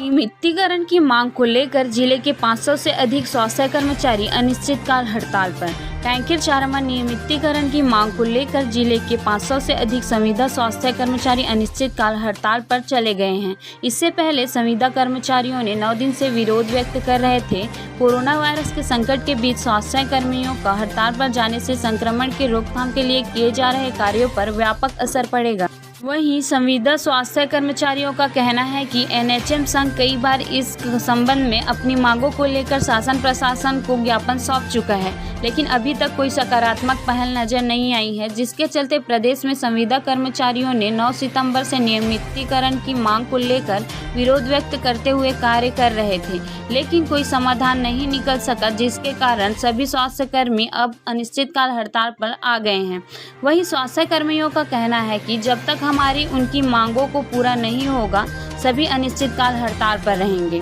नियमितीकरण की मांग को लेकर जिले के 500 से अधिक स्वास्थ्य कर्मचारी अनिश्चितकाल हड़ताल पर। कांकेर चारामा नियमितीकरण की मांग को लेकर जिले के 500 से अधिक संविदा स्वास्थ्य कर्मचारी अनिश्चितकाल हड़ताल पर चले गए हैं। इससे पहले संविदा कर्मचारियों ने 9 दिन से विरोध व्यक्त कर रहे थे। कोरोना वायरस के संकट के बीच स्वास्थ्य कर्मियों का हड़ताल पर जाने से संक्रमण के रोकथाम के लिए किए जा रहे कार्यों पर व्यापक असर पड़ेगा। वहीं संविदा स्वास्थ्य कर्मचारियों का कहना है कि एनएचएम संघ कई बार इस संबंध में अपनी मांगों को लेकर शासन प्रशासन को ज्ञापन सौंप चुका है, लेकिन अभी तक कोई सकारात्मक पहल नजर नहीं आई है, जिसके चलते प्रदेश में संविदा कर्मचारियों ने 9 सितंबर से नियमितीकरण की मांग को लेकर विरोध व्यक्त करते हुए कार्य कर रहे थे, लेकिन कोई समाधान नहीं निकल सका, जिसके कारण सभी स्वास्थ्य कर्मी अब अनिश्चितकाल हड़ताल पर आ गए हैं। वहीं स्वास्थ्य कर्मियों का कहना है कि जब तक हमारी उनकी मांगों को पूरा नहीं होगा, सभी अनिश्चितकाल हड़ताल पर रहेंगे।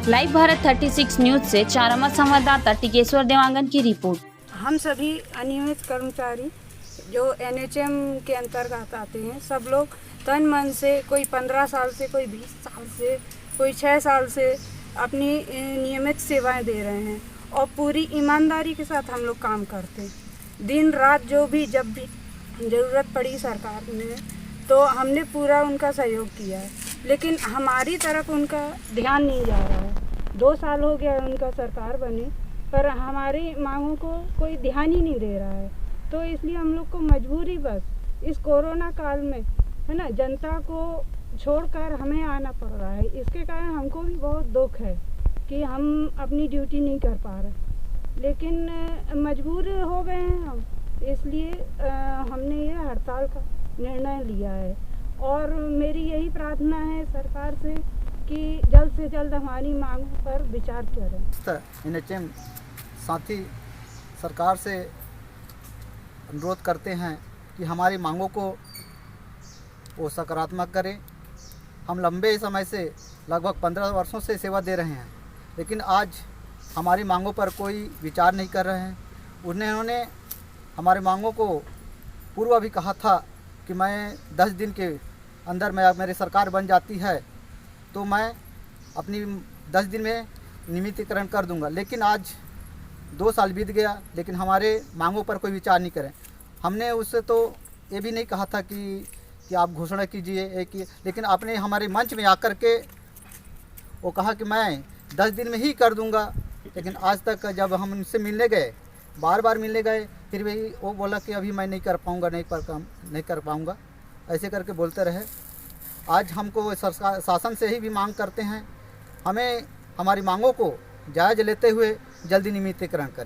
लाइव भारत 36 न्यूज से चारामा संवाददाता टिकेश्वर देवांगन की रिपोर्ट। हम सभी अनियमित कर्मचारी जो एनएचएम के अंतर्गत आते हैं, सब लोग तन मन से, कोई 15 साल से, कोई 20 साल से, कोई 6 साल से अपनी नियमित सेवाएं दे रहे हैं और पूरी ईमानदारी के साथ हम लोग काम करते हैं। दिन रात जब भी ज़रूरत पड़ी सरकार ने, तो हमने पूरा उनका सहयोग किया है, लेकिन हमारी तरफ उनका ध्यान नहीं जा रहा है। 2 साल हो गया उनका सरकार बने, पर हमारी मांगों को कोई ध्यान ही नहीं दे रहा है। तो इसलिए हम लोग को मजबूरी बस इस कोरोना काल में, है ना, जनता को छोड़कर हमें आना पड़ रहा है। इसके कारण हमको भी बहुत दुख है कि हम अपनी ड्यूटी नहीं कर पा रहे, लेकिन मजबूर हो गए हैं हम, इसलिए हमने ये हड़ताल का निर्णय लिया है। और मेरी यही प्रार्थना है सरकार से कि जल्द से जल्द हमारी मांगों पर विचार करें। एनएचएम साथी सरकार से अनुरोध करते हैं कि हमारी मांगों को वो सकारात्मक करें। हम लंबे समय से, लगभग 15 वर्षों से सेवा दे रहे हैं, लेकिन आज हमारी मांगों पर कोई विचार नहीं कर रहे हैं। उन्होंने हमारी मांगों को पूर्व भी कहा था कि मैं 10 दिन के अंदर मेरी सरकार बन जाती है तो मैं अपनी 10 दिन में नियमितीकरण कर दूंगा, लेकिन आज 2 साल बीत गया, लेकिन हमारे मांगों पर कोई विचार नहीं करें। हमने उससे तो ये भी नहीं कहा था कि आप घोषणा कीजिए लेकिन आपने हमारे मंच में आकर के वो कहा कि मैं 10 दिन में ही कर दूंगा, लेकिन आज तक जब हम उनसे मिलने गए, बार मिलने गए, फिर भी वो बोला कि अभी मैं नहीं कर पाऊँगा, ऐसे करके बोलते रहे। आज हमको शासन से ही भी मांग करते हैं, हमें हमारी मांगों को जायज़ लेते हुए जल्दी नियमितीकरण करें।